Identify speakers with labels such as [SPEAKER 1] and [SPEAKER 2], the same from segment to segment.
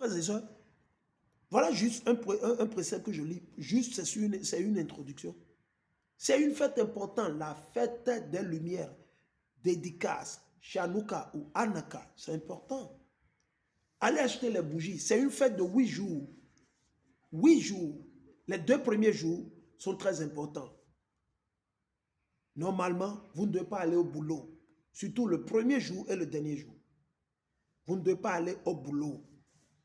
[SPEAKER 1] Frères et sœurs, voilà juste un précepte que je lis. Juste, c'est une introduction. C'est une fête importante, la fête des Lumières, dédicace, Chanukah ou Anaka. C'est important. Allez acheter les bougies. C'est une fête de 8 jours. 8 jours. Les 2 premiers jours sont très importants. Normalement, vous ne devez pas aller au boulot. Surtout le premier jour et le dernier jour. Vous ne devez pas aller au boulot.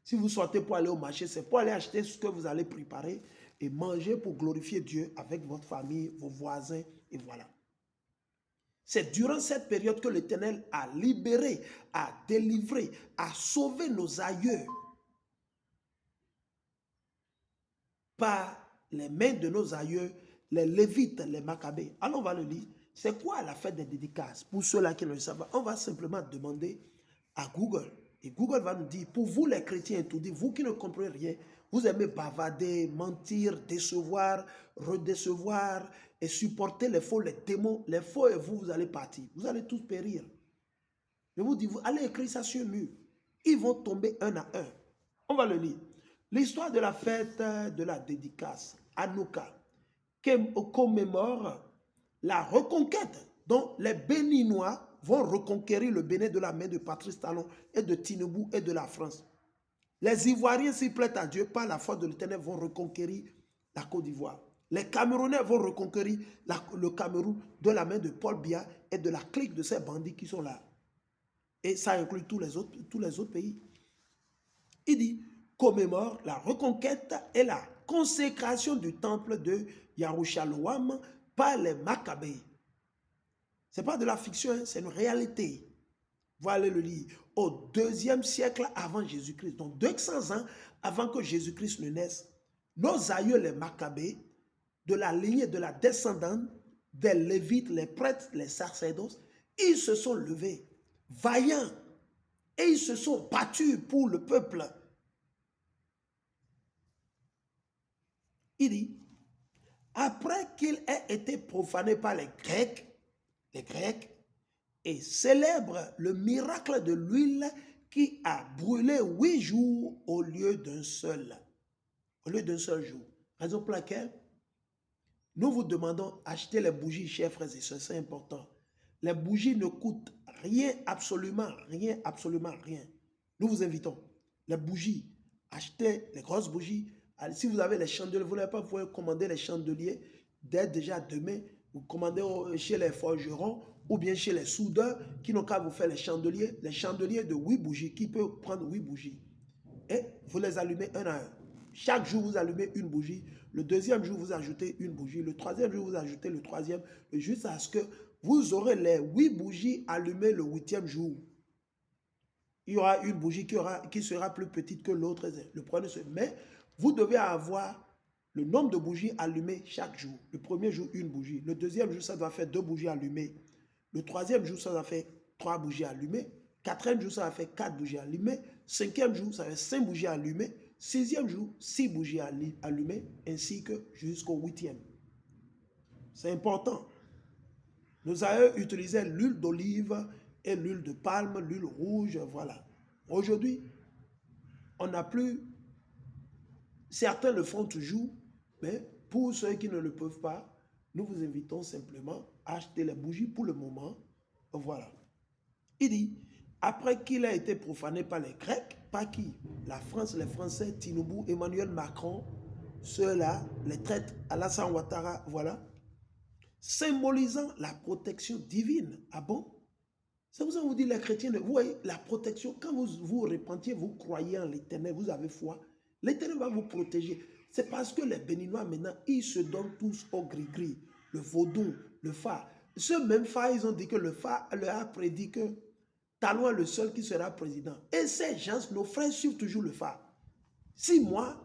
[SPEAKER 1] Si vous sortez pour aller au marché, c'est pour aller acheter ce que vous allez préparer et manger pour glorifier Dieu avec votre famille, vos voisins, et voilà. C'est durant cette période que l'Éternel a libéré, a délivré, a sauvé nos aïeux par les mains de nos aïeux, les Lévites, les Maccabées. Alors on va le lire. C'est quoi la fête des dédicaces? Pour ceux-là qui ne le savent pas, on va simplement demander à Google. Et Google va nous dire, pour vous les chrétiens, tout dit, vous qui ne comprenez rien, vous aimez bavarder, mentir, décevoir, redécevoir et supporter les faux, les démons, les faux et vous allez partir. Vous allez tous périr. Je vous dis, vous allez écrire ça sur le mur. Ils vont tomber un à un. On va le lire. L'histoire de la fête de la dédicace, Hanouka, qui commémore la reconquête dont les Béninois vont reconquérir le Bénin de la main de Patrice Talon et de Tinubu et de la France. Les Ivoiriens, s'ils plaît à Dieu, par la foi de l'Éternel, vont reconquérir la Côte d'Ivoire. Les Camerounais vont reconquérir le Cameroun de la main de Paul Biya et de la clique de ces bandits qui sont là. Et ça inclut tous les autres pays. Il dit, commémore la reconquête et la consécration du temple de Yarushaloam par les Maccabées. Ce n'est pas de la fiction, hein, c'est une réalité. Vous allez le lire. Au 2e siècle avant Jésus-Christ, donc 200 ans avant que Jésus-Christ ne naisse, nos aïeux les Maccabées, de la lignée de la descendante des Lévites, les prêtres, les sacerdotes, ils se sont levés, vaillants, et ils se sont battus pour le peuple. Il dit, après qu'il ait été profané par les Grecs, et célèbre le miracle de l'huile qui a brûlé 8 jours au lieu d'un seul jour. Raison pour laquelle nous vous demandons d'acheter les bougies, chers frères et sœurs, c'est important. Les bougies ne coûtent rien, absolument rien. Nous vous invitons, les bougies, achetez les grosses bougies. Si vous avez les chandeliers, vous n'avez pas pouvoir commander les chandeliers dès déjà demain. Vous commandez chez les forgerons ou bien chez les soudeurs qui n'ont qu'à vous faire les chandeliers de 8 bougies, qui peuvent prendre 8 bougies. Et vous les allumez un à un. Chaque jour, vous allumez une bougie. Le 2e jour, vous ajoutez une bougie. Le 3e jour, vous ajoutez le 3e. Jusqu'à ce que vous aurez les 8 bougies allumées le 8e jour. Il y aura une bougie qui sera plus petite que l'autre. Mais vous devez avoir le nombre de bougies allumées chaque jour. Le 1er jour, une bougie. Le 2e jour, ça doit faire 2 bougies allumées. Le 3e jour, ça doit faire 3 bougies allumées. 4e jour, ça va faire 4 bougies allumées. 5e jour, ça va faire 5 bougies allumées. 6e jour, 6 bougies allumées, ainsi que jusqu'au 8e. C'est important. Nos aïeux utilisaient l'huile d'olive et l'huile de palme, l'huile rouge, voilà. Aujourd'hui, on n'a plus... Certains le font toujours, mais pour ceux qui ne le peuvent pas, nous vous invitons simplement à acheter les bougies pour le moment. Voilà. Il dit, après qu'il a été profané par les Grecs, par qui? La France, les Français, Tinubu, Emmanuel Macron, ceux-là, les traites, Alassane Ouattara, voilà, symbolisant la protection divine. Ah bon? C'est pour ça que vous dites, les chrétiens, vous voyez, la protection, quand vous vous repentiez, vous croyez en l'Éternel, vous avez foi, l'Éternel va vous protéger. C'est parce que les Béninois, maintenant, ils se donnent tous au gris-gris, le vaudou, le phare. Ce même phare, ils ont dit que le phare leur a prédit que Talon est le seul qui sera président. Et ces gens, nos frères, suivent toujours le phare. Si moi,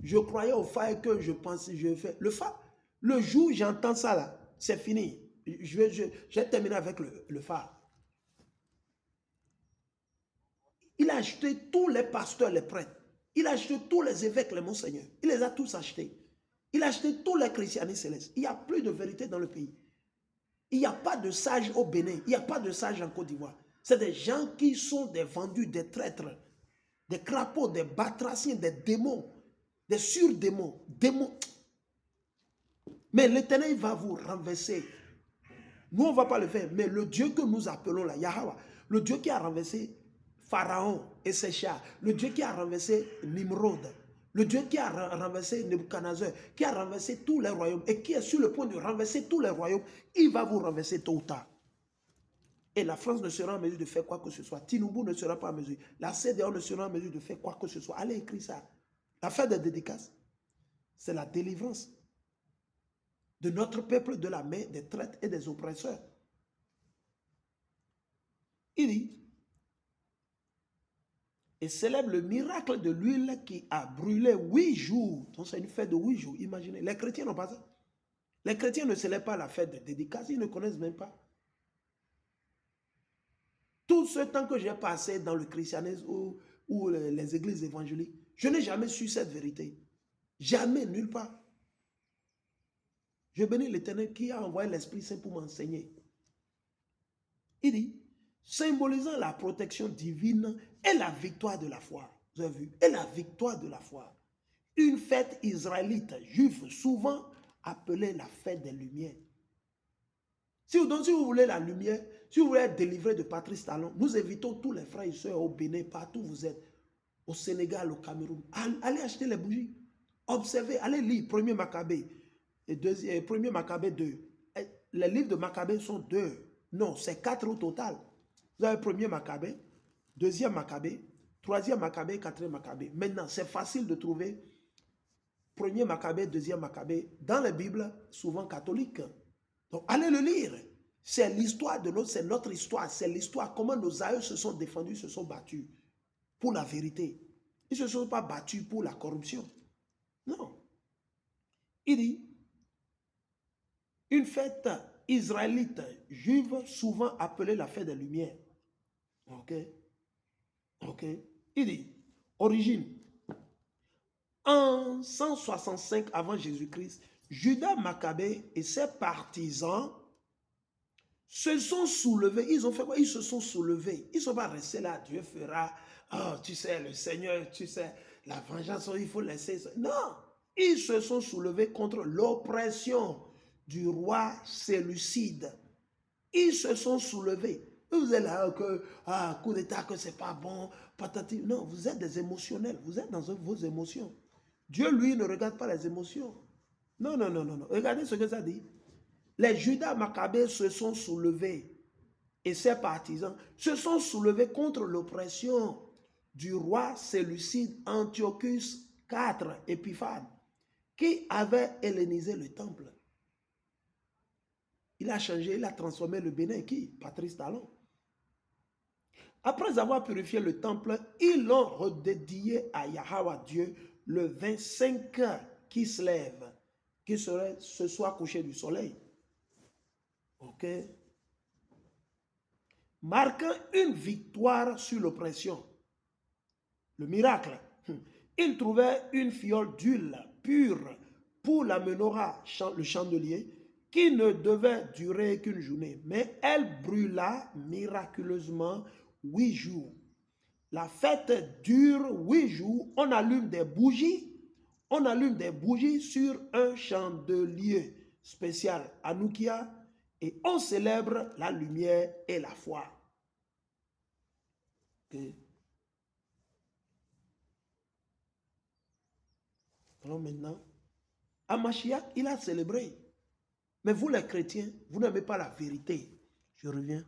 [SPEAKER 1] je croyais au phare et que je pensais, je fais le phare, le jour où j'entends ça là, c'est fini. J'ai terminé avec le phare. Il a acheté tous les pasteurs, les prêtres. Il a acheté tous les évêques, les monseigneurs. Il les a tous achetés. Il a acheté tous les christianistes célestes. Il n'y a plus de vérité dans le pays. Il n'y a pas de sages au Bénin. Il n'y a pas de sages en Côte d'Ivoire. C'est des gens qui sont des vendus, des traîtres. des crapauds, des batraciens, des démons, des surdémons, démons. Mais l'Éternel va vous renverser. Nous, on ne va pas le faire, mais le Dieu que nous appelons là, Yahweh, le Dieu qui a renversé Pharaon et ses chars, le Dieu qui a renversé Nimrod, le Dieu qui a renversé Nebuchadnezzar, qui a renversé tous les royaumes et qui est sur le point de renverser tous les royaumes, il va vous renverser tôt ou tard. Et la France ne sera en mesure de faire quoi que ce soit. Tinubu ne sera pas en mesure. La CEDEAO ne sera en mesure de faire quoi que ce soit. Allez écrire ça. L'affaire des dédicaces, c'est la délivrance de notre peuple de la main des traîtres et des oppresseurs. Il dit, et célèbre le miracle de l'huile qui a brûlé 8 jours. Donc c'est une fête de 8 jours, imaginez. Les chrétiens n'ont pas ça. Les chrétiens ne célèbrent pas la fête de dédicace, ils ne connaissent même pas. Tout ce temps que j'ai passé dans le christianisme ou les églises évangéliques, je n'ai jamais su cette vérité. Jamais, nulle part. Je bénis l'Éternel qui a envoyé l'Esprit Saint pour m'enseigner. Il dit, symbolisant la protection divine et la victoire de la foi. Vous avez vu? Et la victoire de la foi. Une fête israélite, juive, souvent appelée la fête des Lumières. Donc, si vous voulez la lumière, si vous voulez être délivré de Patrice Talon, nous invitons tous les frères et sœurs au Bénin, partout où vous êtes, au Sénégal, au Cameroun. Allez acheter les bougies. Observez, allez lire 1er Maccabée et 1er Maccabée 2. Les livres de Maccabée sont 2. Non, c'est 4 au total. Vous avez 1er Maccabée, 2e Maccabée, 3e Maccabée, 4e Maccabée. Maintenant, c'est facile de trouver 1er Maccabée, 2e Maccabée dans la Bible, souvent catholique. Donc, allez le lire. C'est l'histoire de notre, c'est notre histoire. C'est l'histoire, comment nos aïeux se sont défendus, se sont battus pour la vérité. Ils ne se sont pas battus pour la corruption. Non. Il dit, une fête israélite, juive, souvent appelée la fête des Lumières. Ok. Ok. Il dit, origine. En 165 avant Jésus-Christ, Judas Maccabée et ses partisans se sont soulevés. Ils ont fait quoi? Ils se sont soulevés. Ils ne sont pas restés là. Dieu fera. Oh, tu sais, le Seigneur, tu sais, la vengeance, il faut laisser ça. Non. Ils se sont soulevés contre l'oppression du roi Séleucide. Ils se sont soulevés. Vous êtes là, coup d'état, que c'est pas bon, patati. Non, vous êtes des émotionnels. Vous êtes dans vos émotions. Dieu, lui, ne regarde pas les émotions. Non, non, non, non, non. Regardez ce que ça dit. Les Judas Maccabées se sont soulevés et ses partisans se sont soulevés contre l'oppression du roi Séleucide Antiochus IV Épiphane qui avait hellénisé le temple. Il a changé, il a transformé le Bénin qui? Patrice Talon. Après avoir purifié le temple, ils l'ont redédié à Yahweh Dieu le 25 qui se lève, qui serait ce soir couché du soleil. Ok. Marquant une victoire sur l'oppression. Le miracle. Il trouvait une fiole d'huile pure pour la menorah, le chandelier, qui ne devait durer qu'une journée. Mais elle brûla miraculeusement 8 jours. La fête dure 8 jours. On allume des bougies. On allume des bougies sur un chandelier spécial Hanoukia et on célèbre la lumière et la foi. Okay. Alors maintenant, Hamashiach, il a célébré. Mais vous les chrétiens, vous n'aimez pas la vérité. Je reviens.